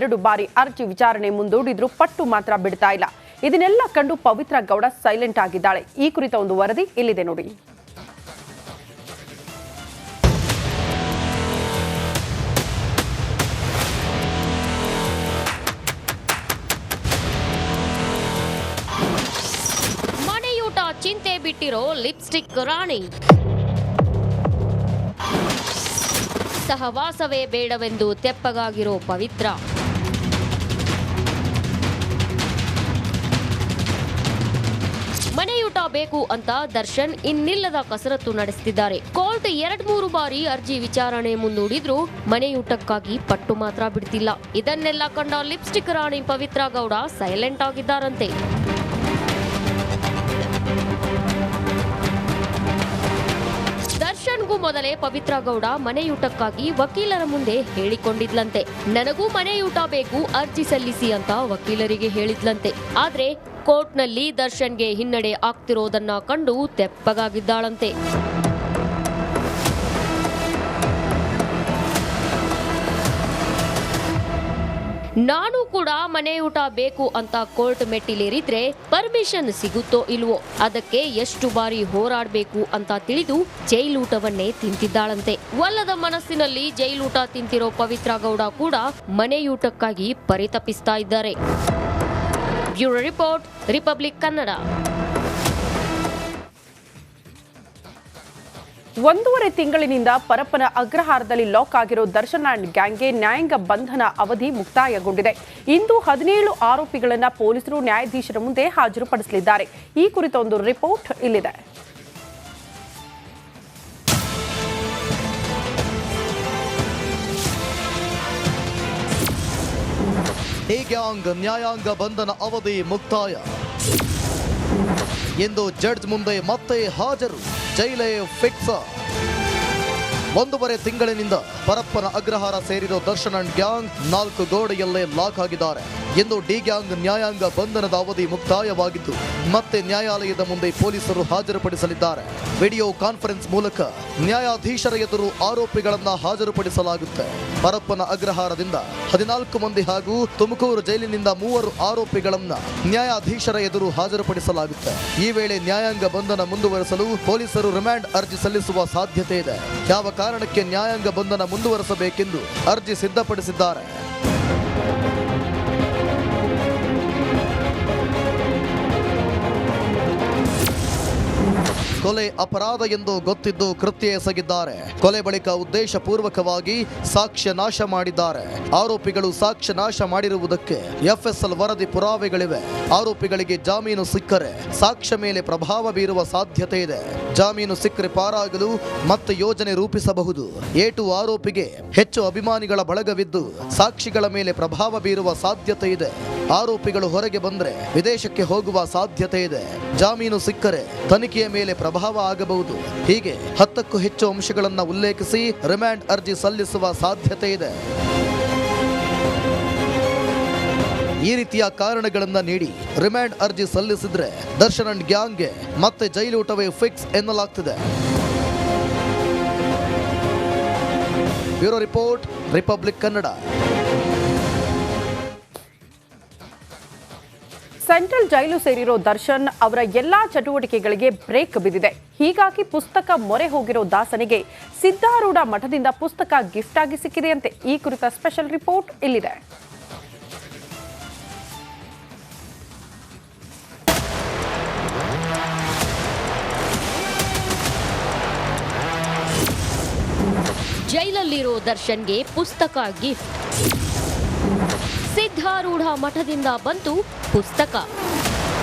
2 ಬಾರಿ ಅರ್ಜಿ ವಿಚಾರಣೆ ಮುಂದೂಡಿದ್ರು ಪಟ್ಟು ಮಾತ್ರ ಬಿಡ್ತಾ ಇಲ್ಲ. ಇದನ್ನೆಲ್ಲ ಕಂಡು ಪವಿತ್ರ ಗೌಡ ಸೈಲೆಂಟ್ ಆಗಿದ್ದಾಳೆ. ಈ ಕುರಿತ ಒಂದು ವರದಿ ಇಲ್ಲಿದೆ ನೋಡಿ. ಮನೆಯೂಟ ಚಿಂತೆ ಬಿಟ್ಟಿರೋ ಲಿಪ್ಸ್ಟಿಕ್ ರಾಣಿ, ಸಹವಾಸವೇ ಬೇಡವೆಂದು ತೆಪ್ಪಗಾಗಿರೋ ಪವಿತ್ರ, ಮನೆಯೂಟ ಬೇಕು ಅಂತ ದರ್ಶನ್ ಇನ್ನಿಲ್ಲದ ಕಸರತ್ತು ನಡೆಸುತ್ತಿದ್ದಾರೆ. ಕೋರ್ಟ್ 2-3 ಬಾರಿ ಅರ್ಜಿ ವಿಚಾರಣೆ ಮುಂದೂಡಿದ್ರು ಮನೆಯೂಟಕ್ಕಾಗಿ ಪಟ್ಟು ಮಾತ್ರ ಬಿಡ್ತಿಲ್ಲ. ಇದನ್ನೆಲ್ಲ ಕಂಡ ಲಿಪ್ಸ್ಟಿಕ್ ರಾಣಿ ಪವಿತ್ರ ಗೌಡ ಸೈಲೆಂಟ್ ಆಗಿದ್ದಾರಂತೆ. ದರ್ಶನ್ಗೂ ಮೊದಲೇ ಪವಿತ್ರ ಗೌಡ ಮನೆಯೂಟಕ್ಕಾಗಿ ವಕೀಲರ ಮುಂದೆ ಹೇಳಿಕೊಂಡಿದ್ಲಂತೆ. ನನಗೂ ಮನೆಯೂಟ ಬೇಕು, ಅರ್ಜಿ ಸಲ್ಲಿಸಿ ಅಂತ ವಕೀಲರಿಗೆ ಹೇಳಿದ್ಲಂತೆ. ಆದ್ರೆ ಕೋರ್ಟ್ನಲ್ಲಿ ದರ್ಶನ್ಗೆ ಹಿನ್ನಡೆ ಆಗ್ತಿರೋದನ್ನ ಕಂಡು ತೆಪ್ಪಗಾಗಿದ್ದಾಳಂತೆ. ನಾನು ಕೂಡ ಮನೆಯೂಟ ಬೇಕು ಅಂತ ಕೋರ್ಟ್ ಮೆಟ್ಟಿಲೇರಿದ್ರೆ ಪರ್ಮಿಷನ್ ಸಿಗುತ್ತೋ ಇಲ್ವೋ, ಅದಕ್ಕೆ ಎಷ್ಟು ಬಾರಿ ಹೋರಾಡಬೇಕು ಅಂತ ತಿಳಿದು ಜೈಲೂಟವನ್ನೇ ತಿಂತಿದ್ದಾಳಂತೆ. ಒಲ್ಲದ ಮನಸ್ಸಿನಲ್ಲಿ ಜೈಲೂಟ ತಿಂತಿರೋ ಪವಿತ್ರ ಗೌಡ ಕೂಡ ಮನೆಯೂಟಕ್ಕಾಗಿ ಪರಿತಪಿಸ್ತಾ ಇದ್ದಾರೆ. Bureau report, Republic Kannada. 1.5 ತಿಂಗಳಿನಿಂದ ಪರಪ್ಪನ ಅಗ್ರಹಾರದಲ್ಲಿ ಲಾಕ್ ಆಗಿರೋ ದರ್ಶನ್ ಅಂಡ್ ಗ್ಯಾಂಗ್ಗೆ ನ್ಯಾಯಾಂಗ ಬಂಧನ ಅವಧಿ ಮುಕ್ತಾಯಗೊಂಡಿದೆ. ಇಂದು 17 ಆರೋಪಿಗಳನ್ನು ಪೊಲೀಸರು ನ್ಯಾಯಾಧೀಶರ ಮುಂದೆ ಹಾಜರುಪಡಿಸಲಿದ್ದಾರೆ. ಈ ಕುರಿತ ಒಂದು ರಿಪೋರ್ಟ್ ಇಲ್ಲಿದೆ. ಡಿ ಗ್ಯಾಂಗ್ ನ್ಯಾಯಾಂಗ ಬಂಧನ ಅವಧಿ ಮುಕ್ತಾಯ. ಎಂದು ಜಡ್ಜ್ ಮುಂದೆ ಮತ್ತೆ ಹಾಜರು, ಜೈಲೇ ಫಿಕ್ಸ್. 1.5 ತಿಂಗಳಿನಿಂದ ಪರಪ್ಪನ ಅಗ್ರಹಾರ ಸೇರಿರೋ ದರ್ಶನ್ ಅಂಡ್ ಗ್ಯಾಂಗ್ 4 ಗೋಡೆಯಲ್ಲೇ ಲಾಕ್ ಆಗಿದ್ದಾರೆ. ಎಂದು ಡಿ ಗ್ಯಾಂಗ್ ನ್ಯಾಯಾಂಗ ಬಂಧನದ ಅವಧಿ ಮುಕ್ತಾಯವಾಗಿದ್ದು ಮತ್ತೆ ನ್ಯಾಯಾಲಯದ ಮುಂದೆ ಪೊಲೀಸರು ಹಾಜರುಪಡಿಸಲಿದ್ದಾರೆ. ವಿಡಿಯೋ ಕಾನ್ಫರೆನ್ಸ್ ಮೂಲಕ ನ್ಯಾಯಾಧೀಶರ ಎದುರು ಆರೋಪಿಗಳನ್ನ ಹಾಜರುಪಡಿಸಲಾಗುತ್ತೆ. ಪರಪ್ಪನ ಅಗ್ರಹಾರದಿಂದ 14 ಮಂದಿ ಹಾಗೂ ತುಮಕೂರು ಜೈಲಿನಿಂದ 3 ಆರೋಪಿಗಳನ್ನ ನ್ಯಾಯಾಧೀಶರ ಎದುರು ಹಾಜರುಪಡಿಸಲಾಗುತ್ತೆ. ಈ ವೇಳೆ ನ್ಯಾಯಾಂಗ ಬಂಧನ ಮುಂದುವರೆಸಲು ಪೊಲೀಸರು ರಿಮಾಂಡ್ ಅರ್ಜಿ ಸಲ್ಲಿಸುವ ಸಾಧ್ಯತೆ ಇದೆ. ಯಾವ ಕಾರಣಕ್ಕೆ ನ್ಯಾಯಾಂಗ ಬಂಧನ ಮುಂದುವರೆಸಬೇಕೆಂದು ಅರ್ಜಿ ಸಿದ್ಧಪಡಿಸಿದ್ದಾರೆ. ಕೊಲೆ ಅಪರಾಧ ಎಂದು ಗೊತ್ತಿದ್ದು ಕೃತ್ಯ ಎಸಗಿದ್ದಾರೆ. ಕೊಲೆ ಬಳಿಕ ಉದ್ದೇಶಪೂರ್ವಕವಾಗಿ ಸಾಕ್ಷ್ಯ ನಾಶ ಮಾಡಿದ್ದಾರೆ. ಆರೋಪಿಗಳು ಸಾಕ್ಷ್ಯ ನಾಶ ಮಾಡಿರುವುದಕ್ಕೆ ಎಫ್ಎಸ್ಎಲ್ ವರದಿ ಪುರಾವೆಗಳಿವೆ. ಆರೋಪಿಗಳಿಗೆ ಜಾಮೀನು ಸಿಕ್ಕರೆ ಸಾಕ್ಷ್ಯ ಮೇಲೆ ಪ್ರಭಾವ ಬೀರುವ ಸಾಧ್ಯತೆ ಇದೆ. ಜಾಮೀನು ಸಿಕ್ಕರೆ ಪಾರಾಗಲು ಮತ್ತೆ ಯೋಜನೆ ರೂಪಿಸಬಹುದು. ಏಟು ಆರೋಪಿಗೆ ಹೆಚ್ಚು ಅಭಿಮಾನಿಗಳ ಬಳಗವಿದ್ದು ಸಾಕ್ಷಿಗಳ ಮೇಲೆ ಪ್ರಭಾವ ಬೀರುವ ಸಾಧ್ಯತೆ ಇದೆ. ಆರೋಪಿಗಳು ಹೊರಗೆ ಬಂದ್ರೆ ವಿದೇಶಕ್ಕೆ ಹೋಗುವ ಸಾಧ್ಯತೆ ಇದೆ. ಜಾಮೀನು ಸಿಕ್ಕರೆ ತನಿಖೆಯ ಮೇಲೆ ಪ್ರಭಾವ ಆಗಬಹುದು. ಹೀಗೆ 10ಕ್ಕೂ ಹೆಚ್ಚು ಅಂಶಗಳನ್ನು ಉಲ್ಲೇಖಿಸಿ ರಿಮಾಂಡ್ ಅರ್ಜಿ ಸಲ್ಲಿಸುವ ಸಾಧ್ಯತೆ ಇದೆ. ಈ ರೀತಿಯ ಕಾರಣಗಳನ್ನು ನೀಡಿ ರಿಮಾಂಡ್ ಅರ್ಜಿ ಸಲ್ಲಿಸಿದ್ರೆ ದರ್ಶನ್ ಅಂಡ್ ಗ್ಯಾಂಗ್ಗೆ ಮತ್ತೆ ಜೈಲೂಟವೇ ಫಿಕ್ಸ್ ಎನ್ನಲಾಗ್ತಿದೆ. Bureau report, Republic Kannada. Central jail ಸೇರಿರೋ ದರ್ಶನ್ ಅವರ ಎಲ್ಲಾ ಚಟುವಟಿಕೆಗಳಿಗೆ ಬ್ರೇಕ್ ಬಿದ್ದಿದೆ. ಹೀಗಾಗಿ ಪುಸ್ತಕ ಮೊರೆ ಹೋಗಿರೋ ದಾಸನಿಗೆ ಸಿದ್ಧಾರೂಢ ಮಠದಿಂದ ಪುಸ್ತಕ ಗಿಫ್ಟ್ ಆಗಿ ಸಿಕ್ಕಿದೆಯಂತೆ. ಈ ಕುರಿತ ಸ್ಪೆಷಲ್ ರಿಪೋರ್ಟ್ ಇಲ್ಲಿದೆ. ಜೈಲಲ್ಲಿರೋ ದರ್ಶನ್ಗೆ ಪುಸ್ತಕ ಗಿಫ್ಟ್. ಸಿದ್ಧಾರೂಢ ಮಠದಿಂದ ಬಂತು ಪುಸ್ತಕ.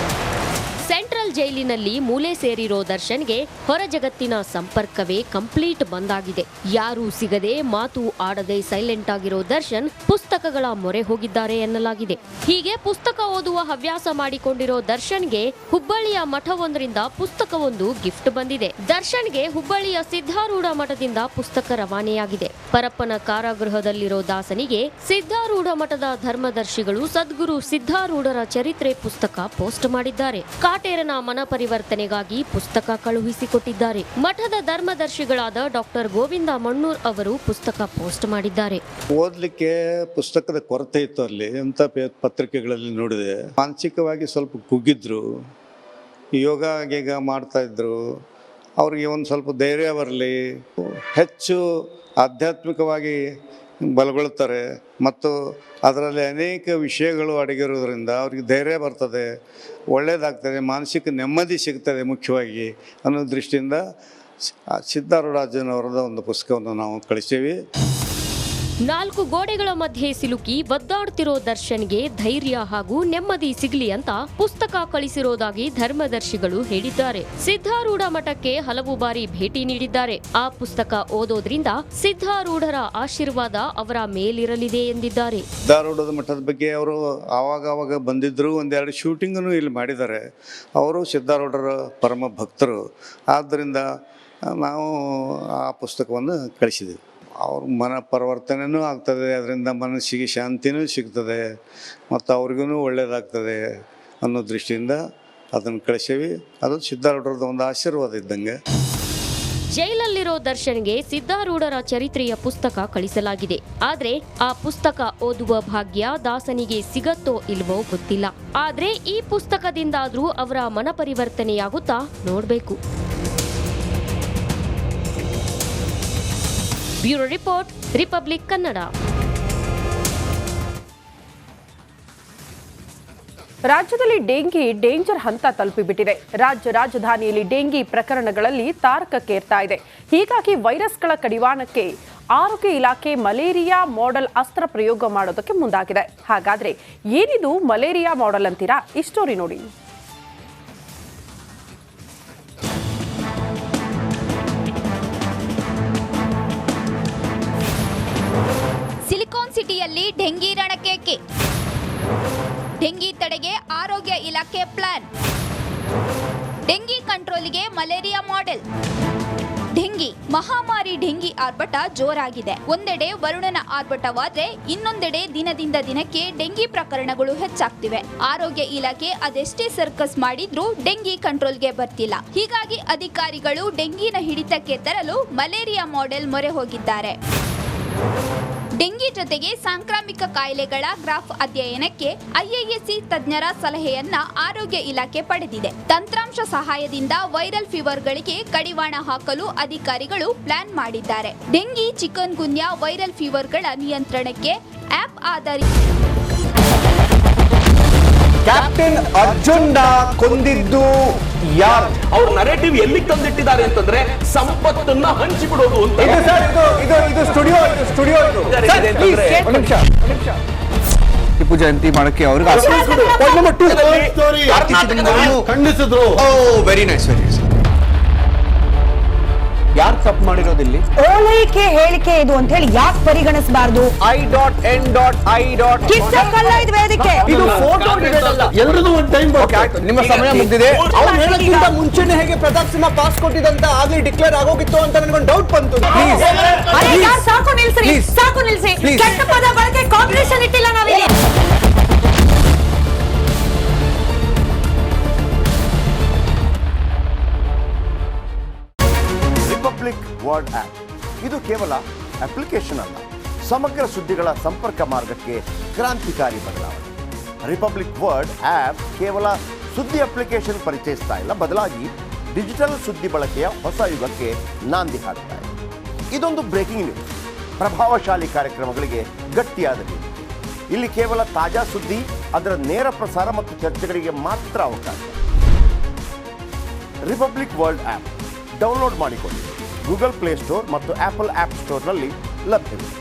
ಸೆಂಟ್ರಲ್ ಜೈಲಿನಲ್ಲಿ ಮೂಲೆ ಸೇರಿರೋ ದರ್ಶನ್ಗೆ ಹೊರ ಜಗತ್ತಿನ ಸಂಪರ್ಕವೇ ಕಂಪ್ಲೀಟ್ ಬಂದಾಗಿದೆ. ಯಾರೂ ಸಿಗದೆ ಮಾತು ಆಡದೆ ಸೈಲೆಂಟ್ ಆಗಿರೋ ದರ್ಶನ್ ಪುಸ್ತಕಗಳ ಮೊರೆ ಹೋಗಿದ್ದಾರೆ ಎನ್ನಲಾಗಿದೆ. ಹೀಗೆ ಪುಸ್ತಕ ಓದುವ ಹವ್ಯಾಸ ಮಾಡಿಕೊಂಡಿರೋ ದರ್ಶನ್ಗೆ ಹುಬ್ಬಳ್ಳಿಯ ಮಠವೊಂದರಿಂದ ಪುಸ್ತಕವೊಂದು ಗಿಫ್ಟ್ ಬಂದಿದೆ. ದರ್ಶನ್ಗೆ ಹುಬ್ಬಳ್ಳಿಯ ಸಿದ್ಧಾರೂಢ ಮಠದಿಂದ ಪುಸ್ತಕ ರವಾನೆಯಾಗಿದೆ. ಪರಪ್ಪನ ಕಾರಾಗೃಹದಲ್ಲಿರೋ ದಾಸನಿಗೆ ಸಿದ್ಧಾರೂಢ ಮಠದ ಧರ್ಮದರ್ಶಿಗಳು ಸದ್ಗುರು ಸಿದ್ಧಾರೂಢರ ಚರಿತ್ರೆ ಪುಸ್ತಕ ಪೋಸ್ಟ್ ಮಾಡಿದ್ದಾರೆ. ಕಾಟೇರನ ಮನ ಪರಿವರ್ತನೆಗಾಗಿ ಪುಸ್ತಕ ಕಳುಹಿಸಿಕೊಟ್ಟಿದ್ದಾರೆ. ಮಠದ ಧರ್ಮದರ್ಶಿಗಳಾದ ಡಾಕ್ಟರ್ ಗೋವಿಂದ ಮಣ್ಣೂರ್ ಅವರು ಪುಸ್ತಕ ಪೋಸ್ಟ್ ಮಾಡಿದ್ದಾರೆ. ಓದಲಿಕ್ಕೆ ಪುಸ್ತಕದ ಕೊರತೆ ಇತ್ತು ಅಲ್ಲಿ ಅಂತ ಪತ್ರಿಕೆಗಳಲ್ಲಿ ನೋಡಿದೆ. ಮಾನಸಿಕವಾಗಿ ಸ್ವಲ್ಪ ಕುಗ್ಗಿದ್ರು, ಯೋಗ ಗೀಗ ಮಾಡ್ತಾಯಿದ್ರು. ಅವ್ರಿಗೆ ಒಂದು ಸ್ವಲ್ಪ ಧೈರ್ಯ ಬರಲಿ, ಹೆಚ್ಚು ಆಧ್ಯಾತ್ಮಿಕವಾಗಿ ಬಲಗೊಳ್ತಾರೆ ಮತ್ತು ಅದರಲ್ಲಿ ಅನೇಕ ವಿಷಯಗಳು ಅಡಗಿರೋದ್ರಿಂದ ಅವ್ರಿಗೆ ಧೈರ್ಯ ಬರ್ತದೆ, ಒಳ್ಳೆಯದಾಗ್ತದೆ, ಮಾನಸಿಕ ನೆಮ್ಮದಿ ಸಿಗ್ತದೆ ಮುಖ್ಯವಾಗಿ ಅನ್ನೋ ದೃಷ್ಟಿಯಿಂದ ಸಿದ್ಧಾರೂಢರಾಜನವರದ ಒಂದು ಪುಸ್ತಕವನ್ನು ನಾವು ಕಳಿಸೀವಿ. 4 ಗೋಡೆಗಳ ಮಧ್ಯೆ ಸಿಲುಕಿ ಒದ್ದಾಡ್ತಿರೋ ದರ್ಶನ್ಗೆ ಧೈರ್ಯ ಹಾಗೂ ನೆಮ್ಮದಿ ಸಿಗ್ಲಿ ಅಂತ ಪುಸ್ತಕ ಕಳಿಸಿರೋದಾಗಿ ಧರ್ಮದರ್ಶಿಗಳು ಹೇಳಿದ್ದಾರೆ. ಸಿದ್ಧಾರೂಢ ಮಠಕ್ಕೆ ಹಲವು ಬಾರಿ ಭೇಟಿ ನೀಡಿದ್ದಾರೆ. ಆ ಪುಸ್ತಕ ಓದೋದ್ರಿಂದ ಸಿದ್ಧಾರೂಢರ ಆಶೀರ್ವಾದ ಅವರ ಮೇಲಿರಲಿದೆ ಎಂದಿದ್ದಾರೆ. ಸಿದ್ಧಾರೂಢದ ಮಠದ ಬಗ್ಗೆ ಅವರು ಆವಾಗ ಬಂದಿದ್ರು, ಒಂದೆರಡು ಶೂಟಿಂಗನ್ನು ಇಲ್ಲಿ ಮಾಡಿದ್ದಾರೆ. ಅವರು ಸಿದ್ಧಾರೂಢರ ಪರಮ ಭಕ್ತರು. ಆದ್ದರಿಂದ ನಾವು ಆ ಪುಸ್ತಕವನ್ನು ಕಳಿಸಿದ್ದೀವಿ. ಅವ್ರ ಮನ ಪರಿವರ್ತನೆಯೂ ಆಗ್ತದೆ, ಅದರಿಂದ ಮನಸ್ಸಿಗೆ ಶಾಂತಿನೂ ಸಿಗ್ತದೆ ಮತ್ತು ಅವ್ರಿಗೂ ಒಳ್ಳೆಯದಾಗ್ತದೆ ಅನ್ನೋ ದೃಷ್ಟಿಯಿಂದ ಅದನ್ನು ಕಳಿಸೀವಿ. ಅದು ಸಿದ್ಧಾರೂಢರದ ಒಂದು ಆಶೀರ್ವಾದ ಇದ್ದಂಗೆ. ಜೈಲಲ್ಲಿರೋ ದರ್ಶನ್ಗೆ ಸಿದ್ಧಾರೂಢರ ಚರಿತ್ರೆಯ ಪುಸ್ತಕ ಕಳಿಸಲಾಗಿದೆ. ಆದ್ರೆ ಆ ಪುಸ್ತಕ ಓದುವ ಭಾಗ್ಯ ದಾಸನಿಗೆ ಸಿಗತ್ತೋ ಇಲ್ವೋ ಗೊತ್ತಿಲ್ಲ. ಆದ್ರೆ ಈ ಪುಸ್ತಕದಿಂದಾದ್ರೂ ಅವರ ಮನ ಪರಿವರ್ತನೆಯಾಗುತ್ತಾ ನೋಡ್ಬೇಕು. Bureau report, Republic Kannada. ರಾಜ್ಯದಲ್ಲಿ ಡೆಂಗಿ ಡೇಂಜರ್ ಹಂತ ತಲುಪಿಬಿಟ್ಟಿದೆ. ರಾಜಧಾನಿಯಲ್ಲಿ ಡೆಂಗಿ ಪ್ರಕರಣಗಳಲ್ಲಿ ತಾರಕಕ್ಕೇರ್ತಾ ಇದೆ. ಹೀಗಾಗಿ ವೈರಸ್ಗಳ ಕಡಿವಾಣಕ್ಕೆ ಆರೋಗ್ಯ ಇಲಾಖೆ ಮಲೇರಿಯಾ ಮಾಡೆಲ್ ಅಸ್ತ್ರ ಪ್ರಯೋಗ ಮಾಡೋದಕ್ಕೆ ಮುಂದಾಗಿದೆ. ಹಾಗಾದ್ರೆ ಏನಿದು ಮಲೇರಿಯಾ ಮಾಡೆಲ್ ಅಂತೀರಾ? ಈ ಸ್ಟೋರಿ ನೋಡಿ. ಸಿಲಿಕಾನ್ ಸಿಟಿಯಲ್ಲಿ ಡೆಂಗಿ ರಣಕೇಕೆ. ಡೆಂಗಿ ತಡೆಗೆ ಆರೋಗ್ಯ ಇಲಾಖೆ ಪ್ಲಾನ್. ಡೆಂಗಿ ಕಂಟ್ರೋಲ್ಗೆ ಮಲೇರಿಯಾ ಮಾಡೆಲ್. ಡೆಂಗಿ ಮಹಾಮಾರಿ ಡೆಂಗಿ ಆರ್ಭಟ ಜೋರಾಗಿದೆ. ಒಂದೆಡೆ ವರುಣನ ಆರ್ಭಟವಾದ್ರೆ ಇನ್ನೊಂದೆಡೆ ದಿನದಿಂದ ದಿನಕ್ಕೆ ಡೆಂಗಿ ಪ್ರಕರಣಗಳು ಹೆಚ್ಚಾಗ್ತಿವೆ. ಆರೋಗ್ಯ ಇಲಾಖೆ ಅದೆಷ್ಟೇ ಸರ್ಕಸ್ ಮಾಡಿದ್ರೂ ಡೆಂಗಿ ಕಂಟ್ರೋಲ್ಗೆ ಬರ್ತಿಲ್ಲ. ಹೀಗಾಗಿ ಅಧಿಕಾರಿಗಳು ಡೆಂಗಿನ ಹಿಡಿತಕ್ಕೆ ತರಲು ಮಲೇರಿಯಾ ಮಾಡೆಲ್ ಮೊರೆ ಹೋಗಿದ್ದಾರೆ. ಡೆಂಗಿ ಜೊತೆಗೆ ಸಾಂಕ್ರಾಮಿಕ ಕಾಯಿಲೆಗಳ ಗ್ರಾಫ್ ಅಧ್ಯಯನಕ್ಕೆ ಐಐಎಸ್ಸಿ ತಜ್ಞರ ಸಲಹೆಯನ್ನ ಆರೋಗ್ಯ ಇಲಾಖೆ ಪಡೆದಿದೆ. ತಂತ್ರಾಂಶ ಸಹಾಯದಿಂದ ವೈರಲ್ ಫೀವರ್ಗಳಿಗೆ ಕಡಿವಾಣ ಹಾಕಲು ಅಧಿಕಾರಿಗಳು ಪ್ಲಾನ್ ಮಾಡಿದ್ದಾರೆ. ಡೆಂಗಿ, ಚಿಕನ್ ಗುನ್ಯಾ ವೈರಲ್ ಫೀವರ್ಗಳ ನಿಯಂತ್ರಣಕ್ಕೆ ಆಪ್ ಆಧಾರಿತ ಕ್ಯಾಪ್ಟನ್ ಅರ್ಜುನ್ ಕೊಂದಿದ್ದು ಯಾರು? ಅವ್ರ ನರೇಟಿವ್ ಎಲ್ಲಿ ತಂದಿಟ್ಟಿದ್ದಾರೆ ಅಂತಂದ್ರೆ ಸಂಪತ್ತನ್ನ ಹಂಚಿಬಿಡೋದು ಅಂತ. ಇದು ಸ್ಟುಡಿಯೋ ಟಿಪ್ಪು ಜಯಂತಿ ಮಾಡಕ್ಕೆ ಅವ್ರಿಗೆ ಖಂಡಿಸಿದ್ರು. Very nice. ಯಾರು ತಪ್ಪು ಮಾಡಿರೋದಿಲ್ಲಿ? ಓಲೈಕೆ ಹೇಳಿಕೆ ಇದು ಅಂತ ಹೇಳಿ ಯಾಕೆ ಪರಿಗಣಿಸಬಾರದು? I.N.I. ವೇದಿಕೆ ಇದು ಫೋಟೋ ಎಲ್ಲರಿಗೂ ಒಂದು ಟೈಮ್. ನಿಮ್ಮ ಸಮಯ ಮುಗಿದಿದೆ. ಅವ್ರು ಹೇಳೋಕ್ಕಿಂತ ಮುಂಚೆನೆ ಹೇಗೆ ಪ್ರತಾಪ್ ಸಿಂಹ ಪಾಸ್ ಕೊಟ್ಟಿದಂತ ಆಗ್ಲಿ ಡಿಕ್ಲೇರ್ ಆಗೋಗಿತ್ತು ಅಂತ ನನಗೊಂದು ಡೌಟ್ ಬಂತು. ಸಾಕು ನಿಲ್ಸಿ. ಕೆಟ್ಟ ಪದ ಬಳಕೆ ಕಾಂಪಿಟೇಷನ್ ಇಟ್ಟಿಲ್ಲ ನಾವಿಲ್ಲಿ. ರಿಪಬ್ಲಿಕ್ ವರ್ಡ್ ಆಪ್ ಇದು ಕೇವಲ ಅಪ್ಲಿಕೇಶನ್ ಅಲ್ಲ, ಸಮಗ್ರ ಸುದ್ದಿಗಳ ಸಂಪರ್ಕ ಮಾರ್ಗಕ್ಕೆ ಕ್ರಾಂತಿಕಾರಿ ಬದಲಾವಣೆ. ರಿಪಬ್ಲಿಕ್ ವರ್ಡ್ ಆಪ್ ಕೇವಲ ಸುದ್ದಿ ಅಪ್ಲಿಕೇಶನ್ ಪರಿಚಯಿಸ್ತಾ ಇಲ್ಲ, ಬದಲಾಗಿ ಡಿಜಿಟಲ್ ಸುದ್ದಿ ಬಳಕೆಯ ಹೊಸ ಯುಗಕ್ಕೆ ನಾಂದಿ ಹಾಡ್ತಾ ಇದೆ. ಇದೊಂದು ಬ್ರೇಕಿಂಗ್ ನ್ಯೂಸ್, ಪ್ರಭಾವಶಾಲಿ ಕಾರ್ಯಕ್ರಮಗಳಿಗೆ ಗಟ್ಟಿಯಾದ ನ್ಯೂಸ್. ಇಲ್ಲಿ ಕೇವಲ ತಾಜಾ ಸುದ್ದಿ, ಅದರ ನೇರ ಪ್ರಸಾರ ಮತ್ತು ಚರ್ಚೆಗಳಿಗೆ ಮಾತ್ರ ಅವಕಾಶ. ರಿಪಬ್ಲಿಕ್ ವರ್ಲ್ಡ್ ಆಪ್ ಡೌನ್ಲೋಡ್ ಮಾಡಿಕೊಳ್ಳಿ. ಗೂಗಲ್ ಪ್ಲೇ ಸ್ಟೋರ್ ಮತ್ತು ಆಪಲ್ ಆಪ್ ಸ್ಟೋರ್ನಲ್ಲಿ ಲಭ್ಯವಿದೆ.